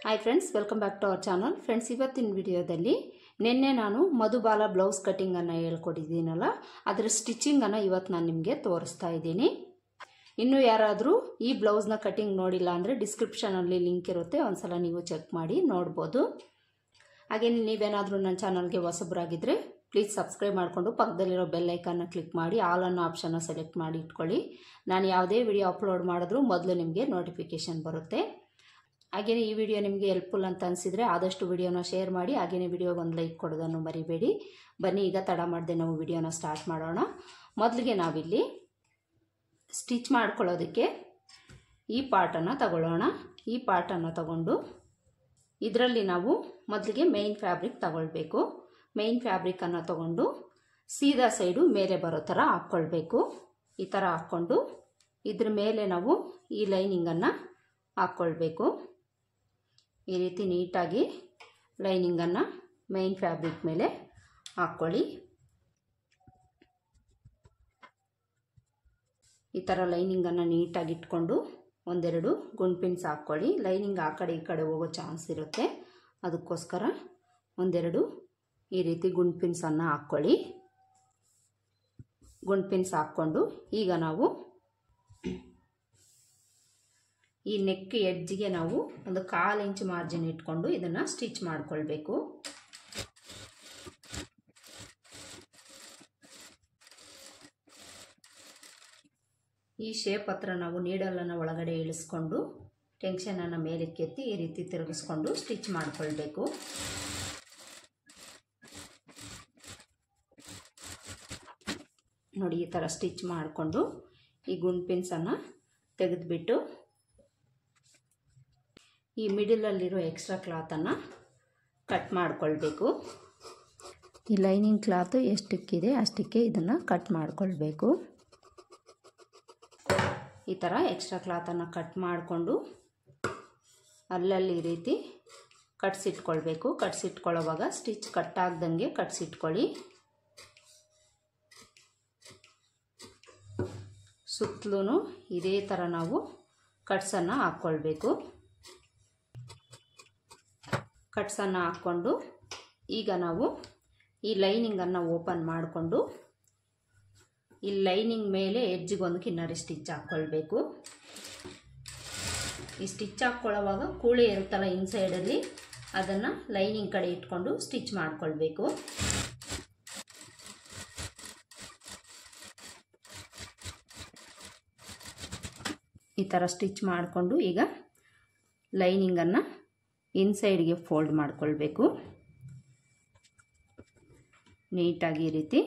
Hi friends, welcome back to our channel. Friends, ಇವತ್ತಿನ ವಿಡಿಯೋದಲ್ಲಿ ನಿನ್ನೆ ನಾನು ಮಧುಬಾಲ ಬ್ಲೌಸ್ ಕಟ್ಟಿಂಗನ್ನು ಹೇಳ್ಕೊಟ್ಟಿದ್ದೀನಲ್ಲ, ಅದರ ಸ್ಟಿಚಿಂಗನ್ನು ಇವತ್ತು ನಾನು ನಿಮಗೆ ತೋರಿಸ್ತಾ ಇದ್ದೀನಿ. ಇನ್ನೂ ಯಾರಾದರೂ ಈ ಬ್ಲೌಸ್ನ ಕಟ್ಟಿಂಗ್ ನೋಡಿಲ್ಲ ಅಂದರೆ ಡಿಸ್ಕ್ರಿಪ್ಷನಲ್ಲಿ ಲಿಂಕ್ ಇರುತ್ತೆ, ಒಂದ್ಸಲ ನೀವು ಚೆಕ್ ಮಾಡಿ ನೋಡ್ಬೋದು. ಹಾಗೆ ನೀವೇನಾದರೂ ನನ್ನ ಚಾನಲ್ಗೆ ಹೊಸಬರಾಗಿದ್ದರೆ ಪ್ಲೀಸ್ ಸಬ್ಸ್ಕ್ರೈಬ್ ಮಾಡಿಕೊಂಡು ಪಕ್ಕದಲ್ಲಿರೋ ಬೆಲ್ ಐಕನ್ನ ಕ್ಲಿಕ್ ಮಾಡಿ ಆಲ್ ಅನ್ನೋ ಆಪ್ಷನ್ನ ಸೆಲೆಕ್ಟ್ ಮಾಡಿ ಇಟ್ಕೊಳ್ಳಿ. ನಾನು ಯಾವುದೇ ವಿಡಿಯೋ ಅಪ್ಲೋಡ್ ಮಾಡಿದ್ರೂ ಮೊದಲು ನಿಮಗೆ ನೋಟಿಫಿಕೇಷನ್ ಬರುತ್ತೆ. ಹಾಗೆಯೇ ಈ ವಿಡಿಯೋ ನಿಮಗೆ ಹೆಲ್ಪ್ಫುಲ್ ಅಂತ ಅನಿಸಿದರೆ ಆದಷ್ಟು ವಿಡಿಯೋನ ಶೇರ್ ಮಾಡಿ, ಹಾಗೆಯೇ ವಿಡಿಯೋಗೆ ಒಂದು ಲೈಕ್ ಕೊಡೋದನ್ನು ಮರಿಬೇಡಿ. ಬನ್ನಿ, ಈಗ ತಡ ಮಾಡದೆ ನಾವು ವಿಡಿಯೋನ ಸ್ಟಾರ್ಟ್ ಮಾಡೋಣ. ಮೊದಲಿಗೆ ನಾವಿಲ್ಲಿ ಸ್ಟಿಚ್ ಮಾಡ್ಕೊಳ್ಳೋದಕ್ಕೆ ಈ ಪಾರ್ಟನ್ನು ತಗೊಳ್ಳೋಣ. ಈ ಪಾರ್ಟನ್ನು ತಗೊಂಡು ಇದರಲ್ಲಿ ನಾವು ಮೊದಲಿಗೆ ಮೇಯ್ನ್ ಫ್ಯಾಬ್ರಿಕ್ ತಗೊಳ್ಬೇಕು. ಮೇಯ್ನ್ ಫ್ಯಾಬ್ರಿಕನ್ನು ತಗೊಂಡು ಸೀದಾ ಸೈಡು ಮೇಲೆ ಬರೋ ಥರ ಹಾಕ್ಕೊಳ್ಬೇಕು. ಈ ಥರ ಹಾಕ್ಕೊಂಡು ಇದ್ರ ಮೇಲೆ ನಾವು ಈ ಲೈನಿಂಗನ್ನು ಹಾಕ್ಕೊಳ್ಬೇಕು. ಈ ರೀತಿ ನೀಟಾಗಿ ಲೈನಿಂಗನ್ನು ಮೇಯ್ನ್ ಫ್ಯಾಬ್ರಿಕ್ ಮೇಲೆ ಹಾಕ್ಕೊಳ್ಳಿ. ಈ ಥರ ಲೈನಿಂಗನ್ನು ನೀಟಾಗಿ ಇಟ್ಕೊಂಡು ಒಂದೆರಡು ಗುಂಡ್ಪಿನ್ಸ್ ಹಾಕ್ಕೊಳ್ಳಿ. ಲೈನಿಂಗ್ ಆ ಕಡೆ ಈ ಕಡೆ ಹೋಗೋ ಚಾನ್ಸ್ ಇರುತ್ತೆ, ಅದಕ್ಕೋಸ್ಕರ ಒಂದೆರಡು ಈ ರೀತಿ ಗುಂಡ್ಪಿನ್ಸನ್ನು ಹಾಕ್ಕೊಳ್ಳಿ. ಗುಂಡ್ಪಿನ್ಸ್ ಹಾಕ್ಕೊಂಡು ಈಗ ನಾವು ಈ ನೆಕ್ ಎಡ್ಜಿಗೆ ನಾವು ಒಂದು 1/4 ಇಂಚ್ ಮಾರ್ಜಿನ್ ಇಟ್ಕೊಂಡು ಇದನ್ನು ಸ್ಟಿಚ್ ಮಾಡ್ಕೊಳ್ಬೇಕು. ಈ ಶೇಪ್ ಹತ್ರ ನಾವು ನೀಡಲನ್ನು ಒಳಗಡೆ ಇಳಿಸ್ಕೊಂಡು ಟೆನ್ಷನನ್ನು ಮೇಲಕ್ಕೆತ್ತಿ ಈ ರೀತಿ ತಿರುಗಿಸ್ಕೊಂಡು ಸ್ಟಿಚ್ ಮಾಡ್ಕೊಳ್ಬೇಕು. ನೋಡಿ, ಈ ಥರ ಸ್ಟಿಚ್ ಮಾಡಿಕೊಂಡು ಈ ಗುಂಡ್ಪಿನ್ಸನ್ನು ತೆಗೆದುಬಿಟ್ಟು ಈ ಮಿಡಲಲ್ಲಿರೋ ಎಕ್ಸ್ಟ್ರಾ ಕ್ಲಾತನ್ನು ಕಟ್ ಮಾಡಿಕೊಳ್ಬೇಕು. ಈ ಲೈನಿಂಗ್ ಕ್ಲಾತು ಎಷ್ಟಕ್ಕಿದೆ ಅಷ್ಟಕ್ಕೆ ಇದನ್ನು ಕಟ್ ಮಾಡಿಕೊಳ್ಬೇಕು. ಈ ಥರ ಎಕ್ಸ್ಟ್ರಾ ಕ್ಲಾತನ್ನು ಕಟ್ ಮಾಡಿಕೊಂಡು ಅಲ್ಲಲ್ಲಿ ಈ ರೀತಿ ಕಟ್ಸಿಟ್ಕೊಳ್ಬೇಕು. ಕಟ್ಸಿಟ್ಕೊಳ್ಳೋವಾಗ ಸ್ಟಿಚ್ ಕಟ್ ಆಗ್ದಂಗೆ ಕಟ್ಸಿಟ್ಕೊಳ್ಳಿ. ಸುತ್ತಲೂ ಇದೇ ಥರ ನಾವು ಕಟ್ಸನ್ನು ಹಾಕ್ಕೊಳ್ಬೇಕು. ಕಟ್ಸನ್ನು ಹಾಕ್ಕೊಂಡು ಈಗ ನಾವು ಈ ಲೈನಿಂಗನ್ನು ಓಪನ್ ಮಾಡಿಕೊಂಡು ಈ ಲೈನಿಂಗ್ ಮೇಲೆ ಎಡ್ಜಿಗೊಂದು ಕಿನ್ನರಿ ಸ್ಟಿಚ್ ಹಾಕ್ಕೊಳ್ಬೇಕು. ಈ ಸ್ಟಿಚ್ ಹಾಕ್ಕೊಳ್ಳೋವಾಗ ಕೂಳೆ ಇರುತ್ತಲ್ಲ ಇನ್ಸೈಡಲ್ಲಿ, ಅದನ್ನು ಲೈನಿಂಗ್ ಕಡೆ ಇಟ್ಕೊಂಡು ಸ್ಟಿಚ್ ಮಾಡ್ಕೊಳ್ಬೇಕು. ಈ ಥರ ಸ್ಟಿಚ್ ಮಾಡಿಕೊಂಡು ಈಗ ಲೈನಿಂಗನ್ನು ಇನ್ಸೈಡ್ಗೆ ಫೋಲ್ಡ್ ಮಾಡಿಕೊಳ್ಬೇಕು. ನೀಟಾಗಿ ಈ ರೀತಿ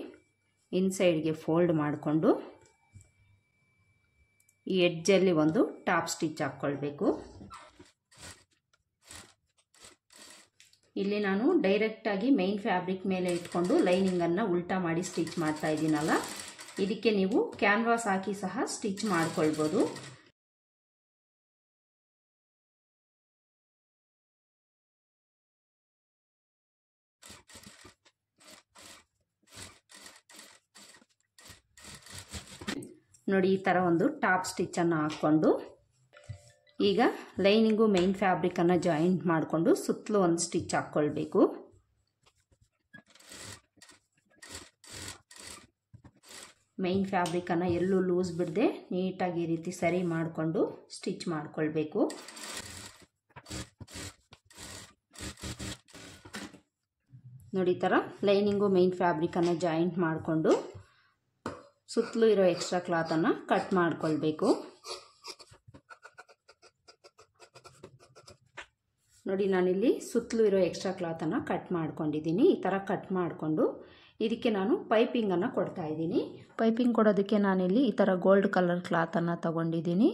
ಇನ್ಸೈಡ್ಗೆ ಫೋಲ್ಡ್ ಮಾಡಿಕೊಂಡು ಈ ಎಡ್ಜಲ್ಲಿ ಒಂದು ಟಾಪ್ ಸ್ಟಿಚ್ ಹಾಕ್ಕೊಳ್ಬೇಕು. ಇಲ್ಲಿ ನಾನು ಡೈರೆಕ್ಟಾಗಿ ಮೇಯ್ನ್ ಫ್ಯಾಬ್ರಿಕ್ ಮೇಲೆ ಇಟ್ಕೊಂಡು ಲೈನಿಂಗನ್ನು ಉಲ್ಟಾ ಮಾಡಿ ಸ್ಟಿಚ್ ಮಾಡ್ತಾ ಇದ್ದೀನಲ್ಲ, ಇದಕ್ಕೆ ನೀವು ಕ್ಯಾನ್ವಾಸ್ ಹಾಕಿ ಸಹ ಸ್ಟಿಚ್ ಮಾಡ್ಕೊಳ್ಬೋದು. ನೋಡಿ, ಈ ಥರ ಒಂದು ಟಾಪ್ ಸ್ಟಿಚ್ಚನ್ನು ಹಾಕ್ಕೊಂಡು ಈಗ ಲೈನಿಂಗು ಮೇಯ್ನ್ ಫ್ಯಾಬ್ರಿಕನ್ನು ಜಾಯಿಂಟ್ ಮಾಡಿಕೊಂಡು ಸುತ್ತಲೂ ಒಂದು ಸ್ಟಿಚ್ ಹಾಕ್ಕೊಳ್ಬೇಕು. ಮೇಯ್ನ್ ಫ್ಯಾಬ್ರಿಕನ್ನು ಎಲ್ಲೂ ಲೂಸ್ ಬಿಡದೆ ನೀಟಾಗಿ ಈ ರೀತಿ ಸರಿ ಮಾಡಿಕೊಂಡು ಸ್ಟಿಚ್ ಮಾಡಿಕೊಳ್ಬೇಕು. ನೋಡಿ, ಈ ಥರ ಲೈನಿಂಗು ಮೇಯ್ನ್ ಫ್ಯಾಬ್ರಿಕನ್ನು ಜಾಯಿಂಟ್ ಮಾಡಿಕೊಂಡು ಸುತ್ತಲೂ ಇರೋ ಎಕ್ಸ್ಟ್ರಾ ಕ್ಲಾತನ್ನು ಕಟ್ ಮಾಡಿಕೊಳ್ಬೇಕು. ನೋಡಿ, ನಾನಿಲ್ಲಿ ಸುತ್ತಲೂ ಇರೋ ಎಕ್ಸ್ಟ್ರಾ ಕ್ಲಾತನ್ನು ಕಟ್ ಮಾಡ್ಕೊಂಡಿದ್ದೀನಿ. ಈ ಥರ ಕಟ್ ಮಾಡಿಕೊಂಡು ಇದಕ್ಕೆ ನಾನು ಪೈಪಿಂಗನ್ನು ಕೊಡ್ತಾ ಇದ್ದೀನಿ. ಪೈಪಿಂಗ್ ಕೊಡೋದಕ್ಕೆ ನಾನಿಲ್ಲಿ ಈ ಥರ ಗೋಲ್ಡ್ ಕಲರ್ ಕ್ಲಾತನ್ನು ತಗೊಂಡಿದ್ದೀನಿ.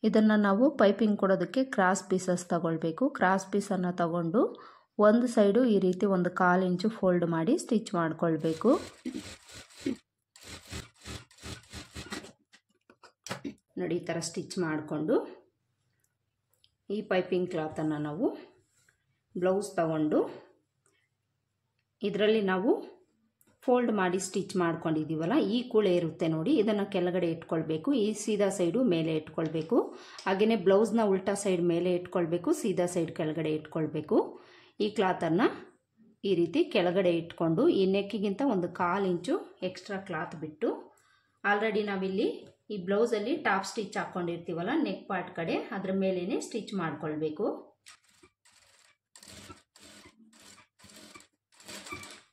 ಇದನ್ನು ನಾವು ಪೈಪಿಂಗ್ ಕೊಡೋದಕ್ಕೆ ಕ್ರಾಸ್ ಪೀಸಸ್ ತಗೊಳ್ಬೇಕು. ಕ್ರಾಸ್ ಪೀಸನ್ನು ತಗೊಂಡು ಒಂದು ಸೈಡು ಈ ರೀತಿ ಒಂದು 1/4 ಇಂಚು ಫೋಲ್ಡ್ ಮಾಡಿ ಸ್ಟಿಚ್ ಮಾಡಿಕೊಳ್ಬೇಕು. ನೋಡಿ, ಈ ಥರ ಸ್ಟಿಚ್ ಮಾಡಿಕೊಂಡು ಈ ಪೈಪಿಂಗ್ ಕ್ಲಾತನ್ನು ನಾವು ಬ್ಲೌಸ್ ತಗೊಂಡು ಇದರಲ್ಲಿ ನಾವು ಫೋಲ್ಡ್ ಮಾಡಿ ಸ್ಟಿಚ್ ಮಾಡ್ಕೊಂಡಿದ್ದೀವಲ್ಲ, ಈ ಕೂಳೆ ಇರುತ್ತೆ ನೋಡಿ, ಇದನ್ನು ಕೆಳಗಡೆ ಇಟ್ಕೊಳ್ಬೇಕು. ಈ ಸೀದಾ ಸೈಡು ಮೇಲೆ ಇಟ್ಕೊಳ್ಬೇಕು. ಹಾಗೆಯೇ ಬ್ಲೌಸ್ನ ಉಲ್ಟಾ ಸೈಡ್ ಮೇಲೆ ಇಟ್ಕೊಳ್ಬೇಕು, ಸೀದಾ ಸೈಡ್ ಕೆಳಗಡೆ ಇಟ್ಕೊಳ್ಬೇಕು. ಈ ಕ್ಲಾತನ್ನು ಈ ರೀತಿ ಕೆಳಗಡೆ ಇಟ್ಕೊಂಡು ಈ ನೆಕ್ಕಿಗಿಂತ ಒಂದು 1/4 ಇಂಚು ಎಕ್ಸ್ಟ್ರಾ ಕ್ಲಾತ್ ಬಿಟ್ಟು, ಆಲ್ರೆಡಿ ನಾವಿಲ್ಲಿ ಈ ಬ್ಲೌಸಲ್ಲಿ ಟಾಪ್ ಸ್ಟಿಚ್ ಹಾಕ್ಕೊಂಡಿರ್ತೀವಲ್ಲ ನೆಕ್ ಪಾರ್ಟ್ ಕಡೆ, ಅದ್ರ ಮೇಲೇ ಸ್ಟಿಚ್ ಮಾಡ್ಕೊಳ್ಬೇಕು.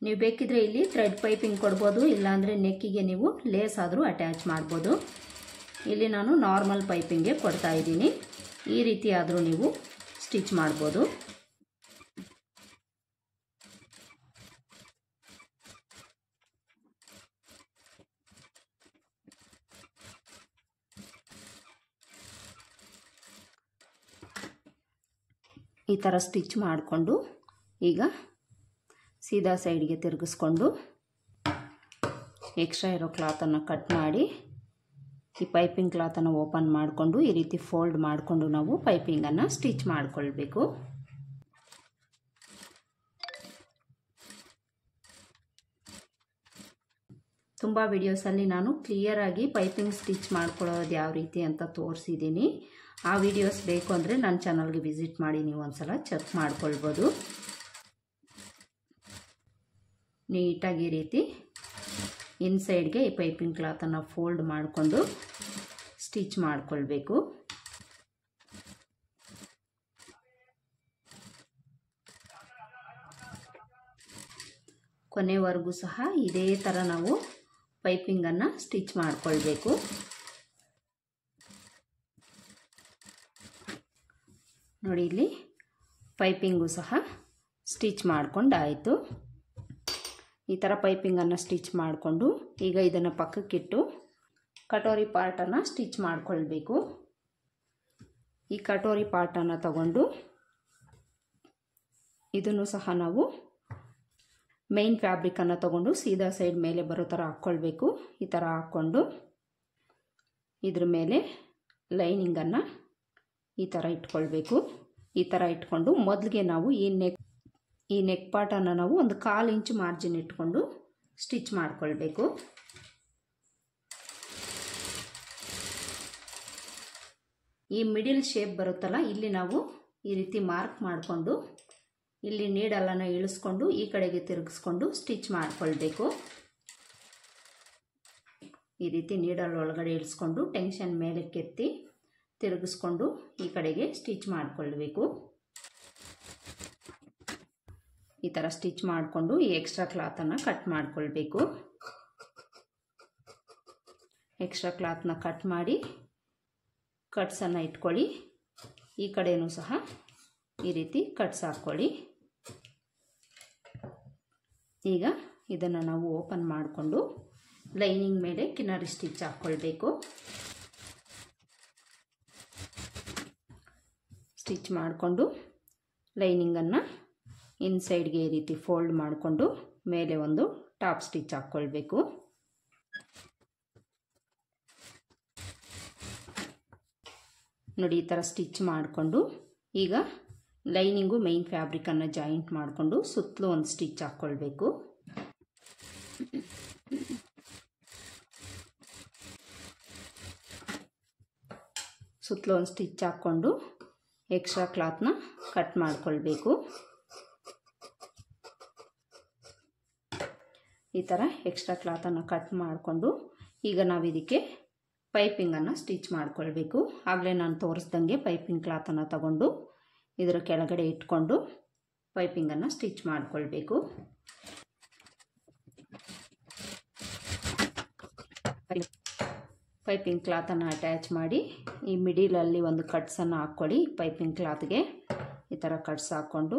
ನೀವು ಬೇಕಿದ್ರೆ ಇಲ್ಲಿ ಥ್ರೆಡ್ ಪೈಪಿಂಗ್ ಕೊಡ್ಬೋದು, ಇಲ್ಲಾಂದರೆ ನೆಕ್ಕಿಗೆ ನೀವು ಲೇಸ್ ಆದರೂ ಅಟ್ಯಾಚ್ ಮಾಡ್ಬೋದು. ಇಲ್ಲಿ ನಾನು ನಾರ್ಮಲ್ ಪೈಪಿಂಗ್ಗೆ ಕೊಡ್ತಾ ಇದ್ದೀನಿ. ಈ ರೀತಿ ಆದರೂ ನೀವು ಸ್ಟಿಚ್ ಮಾಡ್ಬೋದು. ಈ ಥರ ಸ್ಟಿಚ್ ಮಾಡಿಕೊಂಡು ಈಗ ಸೀದಾ ಸೈಡ್ಗೆ ತಿರುಗಿಸ್ಕೊಂಡು ಎಕ್ಸ್ಟ್ರಾ ಇರೋ ಕ್ಲಾತನ್ನು ಕಟ್ ಮಾಡಿ ಈ ಪೈಪಿಂಗ್ ಕ್ಲಾತನ್ನು ಓಪನ್ ಮಾಡಿಕೊಂಡು ಈ ರೀತಿ ಫೋಲ್ಡ್ ಮಾಡಿಕೊಂಡು ನಾವು ಪೈಪಿಂಗನ್ನು ಸ್ಟಿಚ್ ಮಾಡಿಕೊಳ್ಬೇಕು. ತುಂಬ ವಿಡಿಯೋಸಲ್ಲಿ ನಾನು ಕ್ಲಿಯರಾಗಿ ಪೈಪಿಂಗ್ ಸ್ಟಿಚ್ ಮಾಡ್ಕೊಳ್ಳೋದು ಯಾವ ರೀತಿ ಅಂತ ತೋರಿಸಿದ್ದೀನಿ. ಆ ವಿಡಿಯೋಸ್ ಬೇಕು ಅಂದರೆ ನನ್ನ ಚಾನಲ್ಗೆ ವಿಸಿಟ್ ಮಾಡಿ ನೀವು ಒಂದ್ಸಲ ಚೆಕ್ ಮಾಡ್ಕೊಳ್ಬೋದು. ನೀಟಾಗಿ ಈ ರೀತಿ ಇನ್ಸೈಡ್ಗೆ ಈ ಪೈಪಿಂಗ್ ಕ್ಲಾತನ್ನು ಫೋಲ್ಡ್ ಮಾಡಿಕೊಂಡು ಸ್ಟಿಚ್ ಮಾಡಿಕೊಳ್ಬೇಕು. ಕೊನೆವರೆಗೂ ಸಹ ಇದೇ ಥರ ನಾವು ಪೈಪಿಂಗನ್ನು ಸ್ಟಿಚ್ ಮಾಡಿಕೊಳ್ಬೇಕು. ನೋಡಿ, ಇಲ್ಲಿ ಪೈಪಿಂಗು ಸಹ ಸ್ಟಿಚ್ ಮಾಡ್ಕೊಂಡಾಯಿತು. ಈ ಥರ ಪೈಪಿಂಗನ್ನು ಸ್ಟಿಚ್ ಮಾಡಿಕೊಂಡು ಈಗ ಇದನ್ನು ಪಕ್ಕಕ್ಕಿಟ್ಟು ಕಟೋರಿ ಪಾರ್ಟನ್ನು ಸ್ಟಿಚ್ ಮಾಡಿಕೊಳ್ಬೇಕು. ಈ ಕಟೋರಿ ಪಾರ್ಟನ್ನು ತಗೊಂಡು ಇದನ್ನು ಸಹ ನಾವು ಮೇನ್ ಫ್ಯಾಬ್ರಿಕನ್ನು ತಗೊಂಡು ಸೀದಾ ಸೈಡ್ ಮೇಲೆ ಬರೋ ಥರ ಹಾಕ್ಕೊಳ್ಬೇಕು. ಈ ಥರ ಹಾಕ್ಕೊಂಡು ಇದ್ರ ಮೇಲೆ ಲೈನಿಂಗನ್ನು ಈ ಥರ ಇಟ್ಕೊಳ್ಬೇಕು. ಈ ಥರ ಇಟ್ಕೊಂಡು ಮೊದಲಿಗೆ ನಾವು ಈ ನೆಕ್ ಪಾರ್ಟನ್ನು ನಾವು ಒಂದು 1/4 ಇಂಚು ಮಾರ್ಜಿನ್ ಇಟ್ಕೊಂಡು ಸ್ಟಿಚ್ ಮಾಡಿಕೊಳ್ಬೇಕು. ಈ ಮಿಡಿಲ್ ಶೇಪ್ ಬರುತ್ತಲ್ಲ, ಇಲ್ಲಿ ನಾವು ಈ ರೀತಿ ಮಾರ್ಕ್ ಮಾಡಿಕೊಂಡು ಇಲ್ಲಿ ನೀಡಲನ್ನು ಇಳಿಸ್ಕೊಂಡು ಈ ಕಡೆಗೆ ತಿರುಗಿಸ್ಕೊಂಡು ಸ್ಟಿಚ್ ಮಾಡಿಕೊಳ್ಬೇಕು. ಈ ರೀತಿ ನೀಡಲ್ ಒಳಗಡೆ ಇಳಿಸ್ಕೊಂಡು ಟೆನ್ಷನ್ ಮೇಲೆ ಕೆತ್ತಿ ತಿರುಗಿಸ್ಕೊಂಡು ಈ ಕಡೆಗೆ ಸ್ಟಿಚ್ ಮಾಡಿಕೊಳ್ಬೇಕು. ಈ ಥರ ಸ್ಟಿಚ್ ಮಾಡಿಕೊಂಡು ಈ ಎಕ್ಸ್ಟ್ರಾ ಕ್ಲಾತನ್ನು ಕಟ್ ಮಾಡಿಕೊಳ್ಬೇಕು. ಎಕ್ಸ್ಟ್ರಾ ಕ್ಲಾತ್ನ ಕಟ್ ಮಾಡಿ ಕಟ್ಸನ್ನು ಇಟ್ಕೊಳ್ಳಿ. ಈ ಕಡೆಯೂ ಸಹ ಈ ರೀತಿ ಕಟ್ಸ್ ಹಾಕ್ಕೊಳ್ಳಿ. ಈಗ ಇದನ್ನು ನಾವು ಓಪನ್ ಮಾಡಿಕೊಂಡು ಲೈನಿಂಗ್ ಮೇಲೆ ಕಿನಾರಿ ಸ್ಟಿಚ್ ಹಾಕ್ಕೊಳ್ಬೇಕು. ಸ್ಟಿಚ್ ಮಾಡಿಕೊಂಡು ಲೈನಿಂಗನ್ನು ಇನ್ಸೈಡ್ಗೆ ಈ ರೀತಿ ಫೋಲ್ಡ್ ಮಾಡಿಕೊಂಡು ಮೇಲೆ ಒಂದು ಟಾಪ್ ಸ್ಟಿಚ್ ಹಾಕ್ಕೊಳ್ಬೇಕು. ನೋಡಿ, ಈ ಥರ ಸ್ಟಿಚ್ ಮಾಡಿಕೊಂಡು ಈಗ ಲೈನಿಂಗು ಮೈನ್ ಫ್ಯಾಬ್ರಿಕನ್ನು ಜಾಯಿಂಟ್ ಮಾಡಿಕೊಂಡು ಸುತ್ತಲೂ ಒಂದು ಸ್ಟಿಚ್ ಹಾಕ್ಕೊಳ್ಬೇಕು. ಸುತ್ತಲೂ ಒಂದು ಸ್ಟಿಚ್ ಹಾಕ್ಕೊಂಡು ಎಕ್ಸ್ಟ್ರಾ ಕ್ಲಾತ್ನ ಕಟ್ ಮಾಡಿಕೊಳ್ಬೇಕು. ಈ ಥರ ಎಕ್ಸ್ಟ್ರಾ ಕ್ಲಾತನ್ನು ಕಟ್ ಮಾಡಿಕೊಂಡು ಈಗ ನಾವು ಇದಕ್ಕೆ ಪೈಪಿಂಗನ್ನು ಸ್ಟಿಚ್ ಮಾಡಿಕೊಳ್ಬೇಕು. ಆಗಲೇ ನಾನು ತೋರಿಸ್ದಂಗೆ ಪೈಪಿಂಗ್ ಕ್ಲಾತನ್ನು ತಗೊಂಡು ಇದರ ಕೆಳಗಡೆ ಇಟ್ಕೊಂಡು ಪೈಪಿಂಗನ್ನು ಸ್ಟಿಚ್ ಮಾಡಿಕೊಳ್ಬೇಕು. ಪೈಪಿಂಗ್ ಕ್ಲಾತನ್ನು ಅಟ್ಯಾಚ್ ಮಾಡಿ ಈ ಮಿಡಿಲಲ್ಲಿ ಒಂದು ಕಟ್ಸನ್ನು ಹಾಕ್ಕೊಳ್ಳಿ. ಪೈಪಿಂಗ್ ಕ್ಲಾತ್ಗೆ ಈ ಥರ ಕಟ್ಸ್ ಹಾಕ್ಕೊಂಡು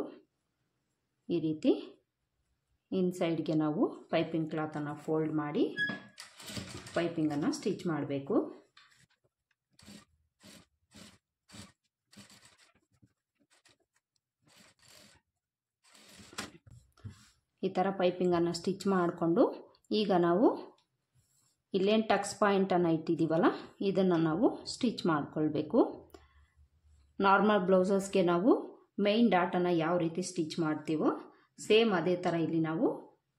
ಈ ರೀತಿ ಇನ್ಸೈಡ್ಗೆ ನಾವು ಪೈಪಿಂಗ್ ಕ್ಲಾತನ್ನು ಫೋಲ್ಡ್ ಮಾಡಿ ಪೈಪಿಂಗನ್ನು ಸ್ಟಿಚ್ ಮಾಡಬೇಕು. ಈ ಥರ ಪೈಪಿಂಗನ್ನು ಸ್ಟಿಚ್ ಮಾಡಿಕೊಂಡು ಈಗ ನಾವು ಇಲ್ಲೇನು ಟಕ್ಸ್ ಪಾಯಿಂಟನ್ನು ಇಟ್ಟಿದ್ದೀವಲ್ಲ ಇದನ್ನು ನಾವು ಸ್ಟಿಚ್ ಮಾಡಿಕೊಳ್ಬೇಕು. ನಾರ್ಮಲ್ ಬ್ಲೌಸಸ್ಗೆ ನಾವು ಮೈನ್ ಡಾಟನ್ನು ಯಾವ ರೀತಿ ಸ್ಟಿಚ್ ಮಾಡ್ತೀವೋ ಸೇಮ್ ಅದೇ ಥರ ಇಲ್ಲಿ ನಾವು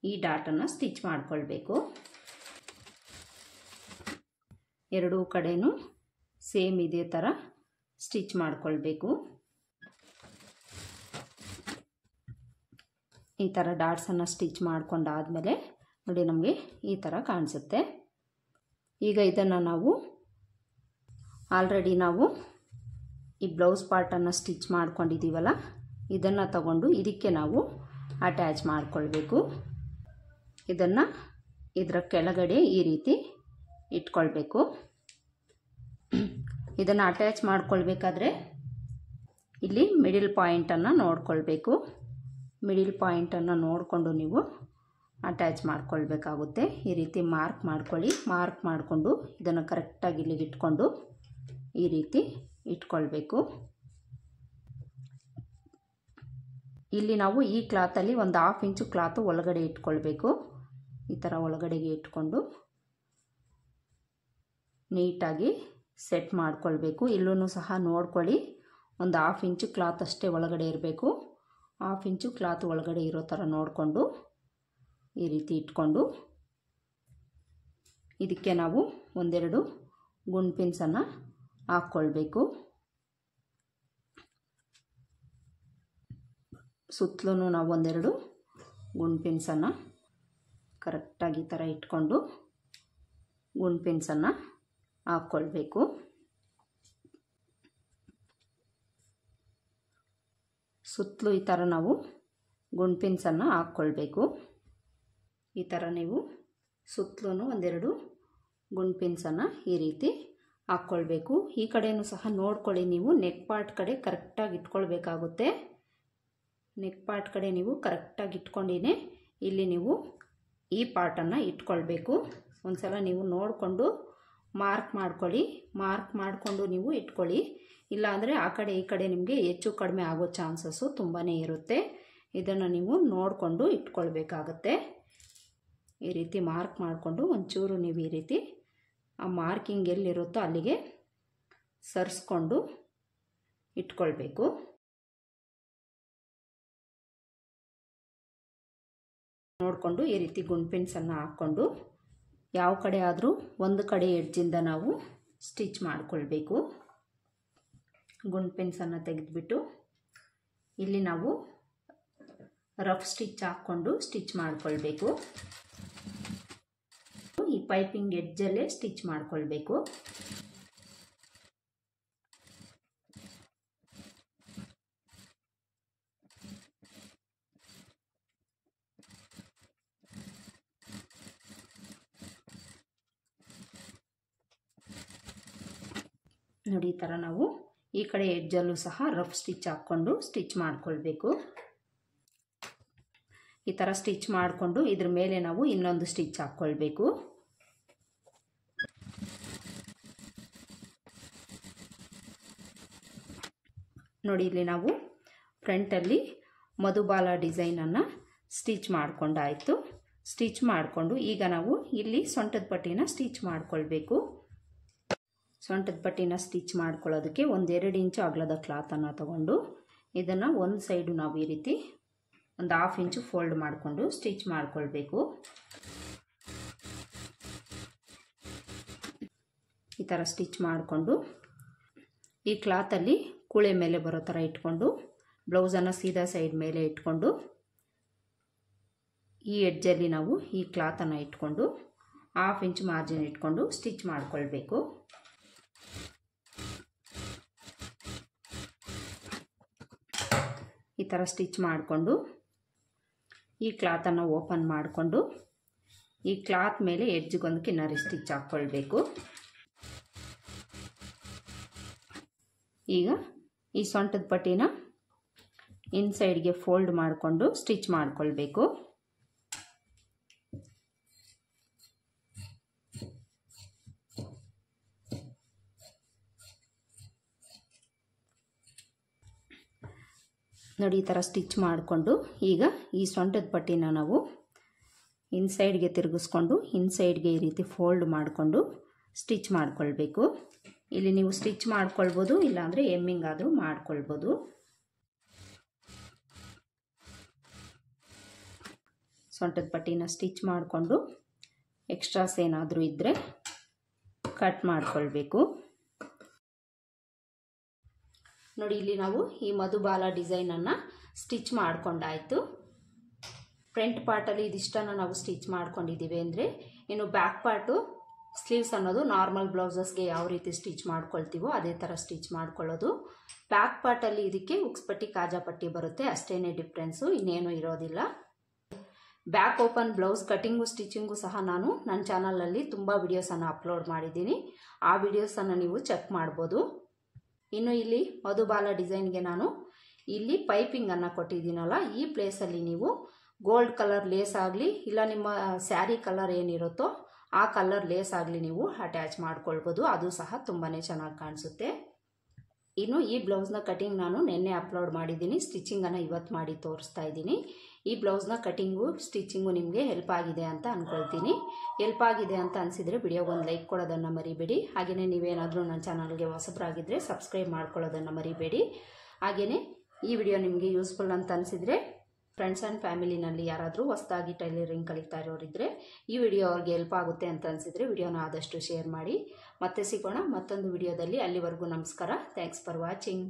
ಈ ಡಾಟನ್ನು ಸ್ಟಿಚ್ ಮಾಡಿಕೊಳ್ಬೇಕು. ಎರಡೂ ಕಡೆನೂ ಸೇಮ್ ಇದೇ ಥರ ಸ್ಟಿಚ್ ಮಾಡಿಕೊಳ್ಬೇಕು. ಈ ಥರ ಡಾಟ್ಸನ್ನು ಸ್ಟಿಚ್ ಮಾಡ್ಕೊಂಡಾದಮೇಲೆ ನೋಡಿ ನಮಗೆ ಈ ಥರ ಕಾಣಿಸುತ್ತೆ. ಈಗ ಇದನ್ನು ನಾವು ಆಲ್ರೆಡಿ ನಾವು ಈ ಬ್ಲೌಸ್ ಪಾರ್ಟನ್ನು ಸ್ಟಿಚ್ ಮಾಡ್ಕೊಂಡಿದ್ದೀವಲ್ಲ, ಇದನ್ನು ತಗೊಂಡು ಇದಕ್ಕೆ ನಾವು ಅಟ್ಯಾಚ್ ಮಾಡಿಕೊಳ್ಬೇಕು. ಇದನ್ನು ಇದರ ಕೆಳಗಡೆ ಈ ರೀತಿ ಇಟ್ಕೊಳ್ಬೇಕು. ಇದನ್ನು ಅಟ್ಯಾಚ್ ಮಾಡ್ಕೊಳ್ಬೇಕಾದ್ರೆ ಇಲ್ಲಿ ಮಿಡಿಲ್ ಪಾಯಿಂಟನ್ನು ನೋಡ್ಕೊಳ್ಬೇಕು. ಮಿಡಿಲ್ ಪಾಯಿಂಟನ್ನು ನೋಡಿಕೊಂಡು ನೀವು ಅಟ್ಯಾಚ್ ಮಾಡ್ಕೊಳ್ಬೇಕಾಗುತ್ತೆ. ಈ ರೀತಿ ಮಾರ್ಕ್ ಮಾಡ್ಕೊಳ್ಳಿ. ಮಾರ್ಕ್ ಮಾಡಿಕೊಂಡು ಇದನ್ನು ಕರೆಕ್ಟಾಗಿ ಇಲ್ಲಿಗೆ ಇಟ್ಕೊಂಡು ಈ ರೀತಿ ಇಟ್ಕೊಳ್ಬೇಕು. ಇಲ್ಲಿ ನಾವು ಈ ಕ್ಲಾತಲ್ಲಿ ಒಂದು 1/2 ಇಂಚು ಕ್ಲಾತು ಒಳಗಡೆ ಇಟ್ಕೊಳ್ಬೇಕು. ಈ ಥರ ಒಳಗಡೆಗೆ ಇಟ್ಕೊಂಡು ನೀಟಾಗಿ ಸೆಟ್ ಮಾಡ್ಕೊಳ್ಬೇಕು. ಇಲ್ಲೂ ಸಹ ನೋಡ್ಕೊಳ್ಳಿ, ಒಂದು 1/2 ಇಂಚು ಕ್ಲಾತ್ ಅಷ್ಟೇ ಒಳಗಡೆ ಇರಬೇಕು. 1/2 ಇಂಚು ಕ್ಲಾತ್ ಒಳಗಡೆ ಇರೋ ಥರ ನೋಡಿಕೊಂಡು ಈ ರೀತಿ ಇಟ್ಕೊಂಡು ಇದಕ್ಕೆ ನಾವು ಒಂದೆರಡು ಗುಂಡ್ ಪಿನ್ಸನ್ನು ಹಾಕ್ಕೊಳ್ಬೇಕು. ಸುತ್ತಲೂ ನಾವು ಒಂದೆರಡು ಗುಂಡ್ ಪಿನ್ಸನ್ನು ಕರೆಕ್ಟಾಗಿ ಈ ಥರ ಇಟ್ಕೊಂಡು ಗುಂಡ್ ಪಿನ್ಸನ್ನು ಹಾಕ್ಕೊಳ್ಬೇಕು. ಸುತ್ತಲೂ ಈ ಥರ ನಾವು ಗುಂಡ್ ಪಿನ್ಸನ್ನು ಹಾಕ್ಕೊಳ್ಬೇಕು. ಈ ಥರ ನೀವು ಸುತ್ತಲೂ ಒಂದೆರಡು ಗುಂಡ್ ಪಿನ್ಸನ್ನು ಈ ರೀತಿ ಹಾಕ್ಕೊಳ್ಬೇಕು. ಈ ಕಡೆಯೂ ಸಹ ನೋಡ್ಕೊಳ್ಳಿ, ನೀವು ನೆಕ್ ಪಾರ್ಟ್ ಕಡೆ ಕರೆಕ್ಟಾಗಿ ಇಟ್ಕೊಳ್ಬೇಕಾಗುತ್ತೆ. ನೆಕ್ ಪಾರ್ಟ್ ಕಡೆ ನೀವು ಕರೆಕ್ಟಾಗಿ ಇಟ್ಕೊಂಡಿನೇ ಇಲ್ಲಿ ನೀವು ಈ ಪಾರ್ಟನ್ನು ಇಟ್ಕೊಳ್ಬೇಕು. ಒಂದು ಸಲ ನೀವು ನೋಡಿಕೊಂಡು ಮಾರ್ಕ್ ಮಾಡ್ಕೊಳ್ಳಿ. ಮಾರ್ಕ್ ಮಾಡಿಕೊಂಡು ನೀವು ಇಟ್ಕೊಳ್ಳಿ. ಇಲ್ಲಾಂದರೆ ಆ ಕಡೆ ಈ ಕಡೆ ನಿಮಗೆ ಹೆಚ್ಚು ಕಡಿಮೆ ಆಗೋ ಚಾನ್ಸಸ್ಸು ತುಂಬಾ ಇರುತ್ತೆ. ಇದನ್ನು ನೀವು ನೋಡಿಕೊಂಡು ಇಟ್ಕೊಳ್ಬೇಕಾಗತ್ತೆ. ಈ ರೀತಿ ಮಾರ್ಕ್ ಮಾಡಿಕೊಂಡು ಒಂಚೂರು ನೀವು ಈ ರೀತಿ ಆ ಮಾರ್ಕಿಂಗ್ ಎಲ್ಲಿರುತ್ತೋ ಅಲ್ಲಿಗೆ ಸರಿಸ್ಕೊಂಡು ಇಟ್ಕೊಳ್ಬೇಕು. ನೋಡಿಕೊಂಡು ಈ ರೀತಿ ಗುಂಡ್ ಪಿನ್ಸನ್ನು ಹಾಕ್ಕೊಂಡು ಯಾವ ಕಡೆ ಆದರೂ ಒಂದು ಕಡೆ ಎಡ್ಜಿಂದ ನಾವು ಸ್ಟಿಚ್ ಮಾಡಿಕೊಳ್ಬೇಕು. ಗುಂಡ್ ಪಿನ್ಸನ್ನು ತೆಗೆದುಬಿಟ್ಟು ಇಲ್ಲಿ ನಾವು ರಫ್ ಸ್ಟಿಚ್ ಹಾಕ್ಕೊಂಡು ಸ್ಟಿಚ್ ಮಾಡಿಕೊಳ್ಬೇಕು. ಈ ಪೈಪಿಂಗ್ ಎಡ್ಜಲ್ಲೇ ಸ್ಟಿಚ್ ಮಾಡಿಕೊಳ್ಬೇಕು. ನೋಡಿ ಈ ಥರ ನಾವು ಈ ಕಡೆ ಎಡ್ಜಲ್ಲೂ ಸಹ ರಫ್ ಸ್ಟಿಚ್ ಹಾಕ್ಕೊಂಡು ಸ್ಟಿಚ್ ಮಾಡಿಕೊಳ್ಬೇಕು. ಈ ಥರ ಸ್ಟಿಚ್ ಮಾಡಿಕೊಂಡು ಇದ್ರ ಮೇಲೆ ನಾವು ಇನ್ನೊಂದು ಸ್ಟಿಚ್ ಹಾಕ್ಕೊಳ್ಬೇಕು. ನೋಡಿ ಇಲ್ಲಿ ನಾವು ಫ್ರಂಟಲ್ಲಿ ಮಧುಬಾಲ ಡಿಸೈನನ್ನು ಸ್ಟಿಚ್ ಮಾಡ್ಕೊಂಡಾಯಿತು. ಸ್ಟಿಚ್ ಮಾಡಿಕೊಂಡು ಈಗ ನಾವು ಇಲ್ಲಿ ಸೊಂಟದ ಪಟ್ಟಿನ ಸ್ಟಿಚ್ ಮಾಡಿಕೊಳ್ಬೇಕು. ಸೊಂಟದ ಪಟ್ಟಿನ ಸ್ಟಿಚ್ ಮಾಡ್ಕೊಳ್ಳೋದಕ್ಕೆ 1-2 ಇಂಚು ಅಗಲದ ಕ್ಲಾತನ್ನು ತಗೊಂಡು ಇದನ್ನು ಒಂದು ಸೈಡು ನಾವು ಈ ರೀತಿ ಒಂದು 1/2 ಇಂಚು ಫೋಲ್ಡ್ ಮಾಡಿಕೊಂಡು ಸ್ಟಿಚ್ ಮಾಡಿಕೊಳ್ಬೇಕು. ಈ ಥರ ಸ್ಟಿಚ್ ಮಾಡಿಕೊಂಡು ಈ ಕ್ಲಾತಲ್ಲಿ ಕೂಳೆ ಮೇಲೆ ಬರೋ ಥರ ಇಟ್ಕೊಂಡು ಬ್ಲೌಸನ್ನು ಸೀದಾ ಸೈಡ್ ಮೇಲೆ ಇಟ್ಕೊಂಡು ಈ ಎಡ್ಜಲ್ಲಿ ನಾವು ಈ ಕ್ಲಾತನ್ನು ಇಟ್ಕೊಂಡು 1/2 ಇಂಚು ಮಾರ್ಜಿನ್ ಇಟ್ಕೊಂಡು ಸ್ಟಿಚ್ ಮಾಡಿಕೊಳ್ಬೇಕು. ಈ ಥರ ಸ್ಟಿಚ್ ಮಾಡಿಕೊಂಡು ಈ ಕ್ಲಾತನ್ನು ಓಪನ್ ಮಾಡಿಕೊಂಡು ಈ ಕ್ಲಾತ್ ಮೇಲೆ ಎಡ್ಜ್ಗೊಂದು ಕಿನ್ನರಿ ಸ್ಟಿಚ್ ಹಾಕ್ಕೊಳ್ಬೇಕು. ಈಗ ಈ ಸೊಂಟದ ಪಟ್ಟಿನ ಇನ್ಸೈಡ್ಗೆ ಫೋಲ್ಡ್ ಮಾಡಿಕೊಂಡು ಸ್ಟಿಚ್ ಮಾಡಿಕೊಳ್ಬೇಕು. ನೋಡಿ ಈ ಥರ ಸ್ಟಿಚ್ ಮಾಡಿಕೊಂಡು ಈಗ ಈ ಸೊಂಟದ ಪಟ್ಟಿನ ನಾವು ಇನ್ಸೈಡ್ಗೆ ತಿರುಗಿಸ್ಕೊಂಡು ಇನ್ಸೈಡ್ಗೆ ಈ ರೀತಿ ಫೋಲ್ಡ್ ಮಾಡಿಕೊಂಡು ಸ್ಟಿಚ್ ಮಾಡಿಕೊಳ್ಬೇಕು. ಇಲ್ಲಿ ನೀವು ಸ್ಟಿಚ್ ಮಾಡ್ಕೊಳ್ಬೋದು, ಇಲ್ಲಾಂದರೆ ಎಮ್ಮಿಂಗ್ ಆದರೂ ಮಾಡ್ಕೊಳ್ಬೋದು. ಸೊಂಟದ ಪಟ್ಟಿನ ಸ್ಟಿಚ್ ಮಾಡಿಕೊಂಡು ಎಕ್ಸ್ಟ್ರಾಸ್ ಏನಾದರೂ ಇದ್ದರೆ ಕಟ್ ಮಾಡ್ಕೊಳ್ಬೇಕು. ನೋಡಿ, ಇಲ್ಲಿ ನಾವು ಈ ಮಧುಬಾಲ ಡಿಸೈನನ್ನು ಸ್ಟಿಚ್ ಮಾಡ್ಕೊಂಡಾಯಿತು. ಫ್ರಂಟ್ ಪಾರ್ಟಲ್ಲಿ ಇದಿಷ್ಟನ್ನು ನಾವು ಸ್ಟಿಚ್ ಮಾಡ್ಕೊಂಡಿದ್ದೀವಿ ಅಂದರೆ, ಇನ್ನು ಬ್ಯಾಕ್ ಪಾರ್ಟು ಸ್ಲೀವ್ಸ್ ಅನ್ನೋದು ನಾರ್ಮಲ್ ಬ್ಲೌಸಸ್ಗೆ ಯಾವ ರೀತಿ ಸ್ಟಿಚ್ ಮಾಡ್ಕೊಳ್ತೀವೋ ಅದೇ ಥರ ಸ್ಟಿಚ್ ಮಾಡ್ಕೊಳ್ಳೋದು. ಬ್ಯಾಕ್ ಪಾರ್ಟಲ್ಲಿ ಇದಕ್ಕೆ ಉಕ್ಸ್ಪಟ್ಟಿ ಕಾಜಾಪಟ್ಟಿ ಬರುತ್ತೆ, ಅಷ್ಟೇನೇ ಡಿಫ್ರೆನ್ಸು, ಇನ್ನೇನು ಇರೋದಿಲ್ಲ. Back open blouse cutting stitching ಸಹ ನಾನು ನನ್ನ ಚಾನಲಲ್ಲಿ ತುಂಬ ವಿಡಿಯೋಸನ್ನು ಅಪ್ಲೋಡ್ ಮಾಡಿದ್ದೀನಿ. ಆ ವಿಡಿಯೋಸನ್ನು ನೀವು ಚೆಕ್ ಮಾಡ್ಬೋದು. ಇನ್ನು ಇಲ್ಲಿ ಮಧುಬಾಲ ಡಿಸೈನ್ಗೆ ನಾನು ಇಲ್ಲಿ ಪೈಪಿಂಗನ್ನು ಕೊಟ್ಟಿದ್ದೀನಲ್ಲ, ಈ ಪ್ಲೇಸಲ್ಲಿ ನೀವು ಗೋಲ್ಡ್ ಕಲರ್ ಲೇಸ್ ಆಗಲಿ ಇಲ್ಲ ನಿಮ್ಮ ಸ್ಯಾರಿ ಕಲರ್ ಏನಿರುತ್ತೋ ಆ ಕಲರ್ ಲೇಸ್ ಆಗಲಿ ನೀವು ಅಟ್ಯಾಚ್ ಮಾಡ್ಕೊಳ್ಬೋದು. ಅದು ಸಹ ತುಂಬಾ ಚೆನ್ನಾಗಿ ಕಾಣಿಸುತ್ತೆ. ಇನ್ನು ಈ ಬ್ಲೌಸ್ನ ಕಟಿಂಗ್ ನಾನು ನಿನ್ನೆ ಅಪ್ಲೋಡ್ ಮಾಡಿದ್ದೀನಿ, ಸ್ಟಿಚಿಂಗನ್ನು ಇವತ್ತು ಮಾಡಿ ತೋರಿಸ್ತಾ ಇದ್ದೀನಿ. ಈ ಬ್ಲೌಸ್ನ ಕಟಿಂಗು ಸ್ಟಿಚಿಂಗು ನಿಮಗೆ ಹೆಲ್ಪ್ ಆಗಿದೆ ಅಂತ ಅಂದ್ಕೊಳ್ತೀನಿ. ಹೆಲ್ಪ್ ಆಗಿದೆ ಅಂತ ಅನಿಸಿದರೆ ವಿಡಿಯೋಗೊಂದು ಲೈಕ್ ಕೊಡೋದನ್ನು ಮರಿಬೇಡಿ. ಹಾಗೆಯೇ ನೀವೇನಾದರೂ ನನ್ನ ಚಾನಲ್ಗೆ ಹೊಸಬರಾಗಿದ್ದರೆ ಸಬ್ಸ್ಕ್ರೈಬ್ ಮಾಡ್ಕೊಳ್ಳೋದನ್ನು ಮರಿಬೇಡಿ. ಹಾಗೆಯೇ ಈ ವಿಡಿಯೋ ನಿಮಗೆ ಯೂಸ್ಫುಲ್ ಅಂತ ಅನಿಸಿದರೆ ಫ್ರೆಂಡ್ಸ್ ಆ್ಯಂಡ್ ಫ್ಯಾಮಿಲಿನಲ್ಲಿ ಯಾರಾದರೂ ಹೊಸದಾಗಿ ಟೈಲರಿಂಗ್ ಕಲಿತಾ ಇರೋರಿದ್ದರೆ ಈ ವಿಡಿಯೋ ಅವ್ರಿಗೆ ಹೆಲ್ಪ್ ಆಗುತ್ತೆ ಅಂತ ಅನಿಸಿದರೆ ವಿಡಿಯೋನ ಆದಷ್ಟು ಶೇರ್ ಮಾಡಿ. ಮತ್ತೆ ಸಿಗೋಣ ಮತ್ತೊಂದು ವಿಡಿಯೋದಲ್ಲಿ. ಅಲ್ಲಿವರೆಗೂ ನಮಸ್ಕಾರ. Thanks for watching.